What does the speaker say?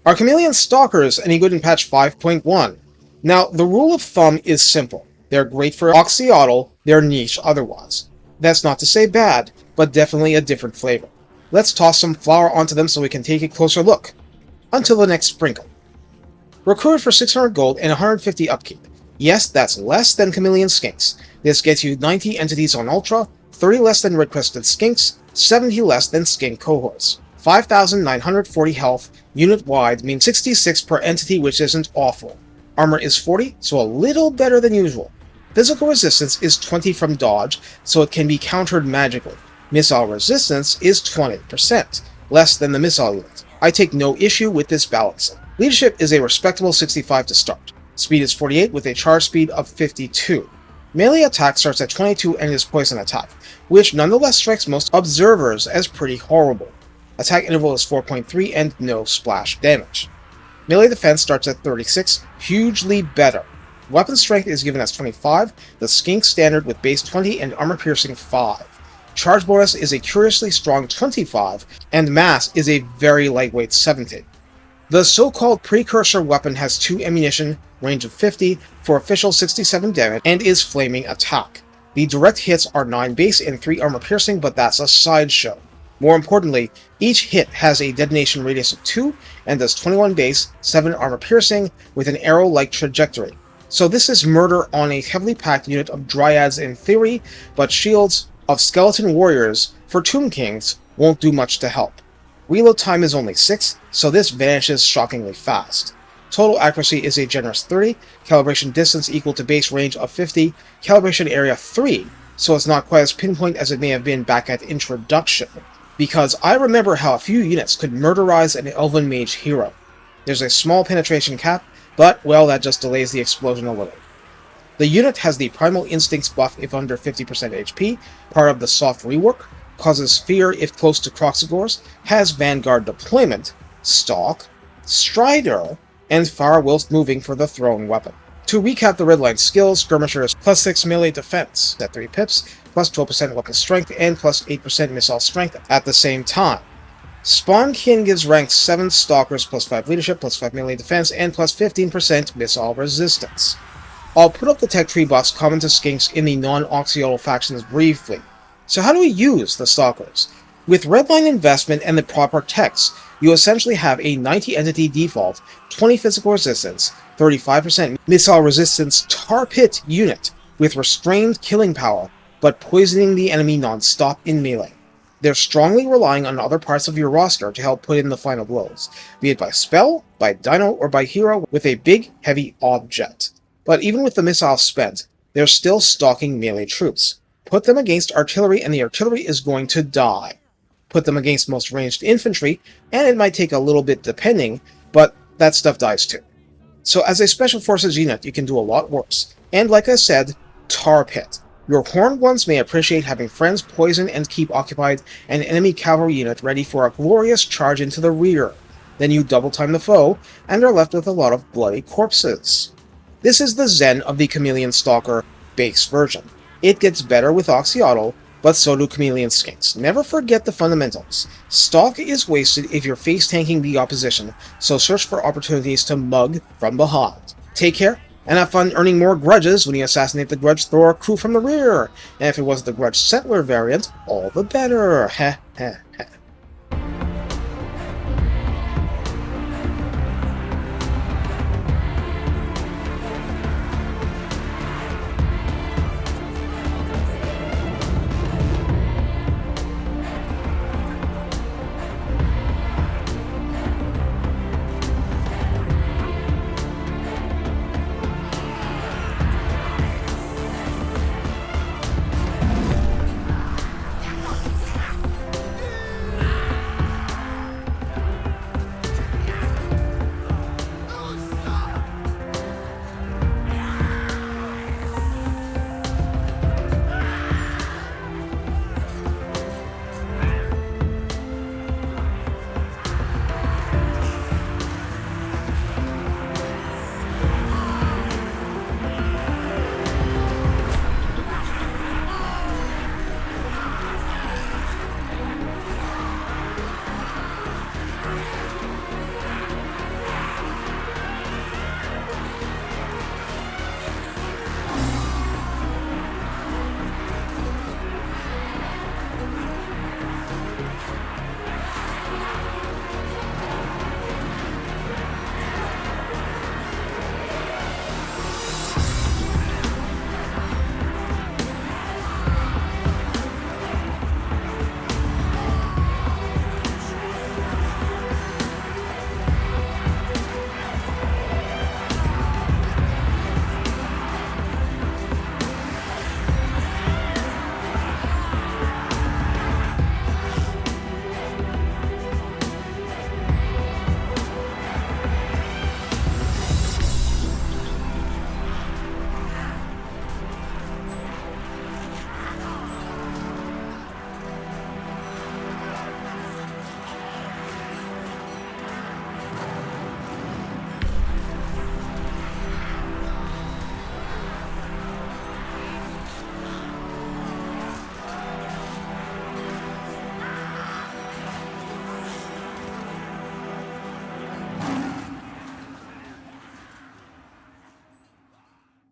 Are Chameleon Stalkers any good in patch 5.1? Now, the rule of thumb is simple. They're great for Oxyotl, they're niche otherwise. That's not to say bad, but definitely a different flavor. Let's toss some flour onto them so we can take a closer look. Until the next sprinkle. Recruit for 600 gold and 150 upkeep. Yes, that's less than Chameleon Skinks. This gets you 90 entities on Ultra, 30 less than Red-Crested Skinks, 70 less than Skink cohorts. 5,940 health, unit-wide, means 66 per entity, which isn't awful. Armor is 40, so a little better than usual. Physical resistance is 20 from dodge, so it can be countered magically. Missile resistance is 20%, less than the missile unit. I take no issue with this balancing. Leadership is a respectable 65 to start. Speed is 48 with a charge speed of 52. Melee attack starts at 22 and is poison attack, which nonetheless strikes most observers as pretty horrible. Attack interval is 4.3 and no splash damage. Melee defense starts at 36, hugely better. Weapon strength is given as 25, the Skink standard with base 20 and armor piercing 5. Charge bonus is a curiously strong 25, and mass is a very lightweight 70. The so-called precursor weapon has 2 ammunition, range of 50, for official 67 damage, and is flaming attack. The direct hits are 9 base and 3 armor piercing, but that's a sideshow. More importantly, each hit has a detonation radius of 2 and does 21 base, 7 armor piercing, with an arrow-like trajectory. So this is murder on a heavily packed unit of dryads in theory, but shields of skeleton warriors for Tomb Kings won't do much to help. Reload time is only 6, so this vanishes shockingly fast. Total accuracy is a generous 30, calibration distance equal to base range of 50, calibration area 3, so it's not quite as pinpoint as it may have been back at introduction, because I remember how a few units could murderize an Elven Mage hero. There's a small penetration cap, but, well, that just delays the explosion a little. The unit has the Primal Instincts buff if under 50% HP, part of the soft rework, causes fear if close to Kroq-Gar's, has Vanguard deployment, Stalk, Strider, and fire whilst moving for the thrown weapon. To recap the redline skills, Skirmisher is plus 6 melee defense at 3 pips, plus 12% weapon strength, and plus 8% missile strength at the same time. Spawnkin gives rank 7 Stalkers plus 5 leadership, plus 5 melee defense, and plus 15% missile resistance. I'll put up the tech tree buffs common to Skinks in the non-Oxyotl factions briefly. So how do we use the Stalkers? With redline investment and the proper techs, you essentially have a 90 entity default, 20 physical resistance, 35% missile resistance tarpit unit with restrained killing power, but poisoning the enemy non-stop in melee. They're strongly relying on other parts of your roster to help put in the final blows, be it by spell, by dino, or by hero with a big, heavy object. But even with the missiles spent, they're still stalking melee troops. Put them against artillery and the artillery is going to die. Put them against most ranged infantry, and it might take a little bit depending, but that stuff dies too. So as a special forces unit, you can do a lot worse. And like I said, tar pit. Your horned ones may appreciate having friends poison and keep occupied an enemy cavalry unit ready for a glorious charge into the rear. Then you double time the foe, and are left with a lot of bloody corpses. This is the zen of the Chameleon Stalker base version. It gets better with Oxyotl, but so do Chameleon Skinks. Never forget the fundamentals. Stalk is wasted if you're face-tanking the opposition, so search for opportunities to mug from behind. Take care, and have fun earning more grudges when you assassinate the Grudge Thrower crew from the rear. And if it was the Grudge Settler variant, all the better. Heh heh heh.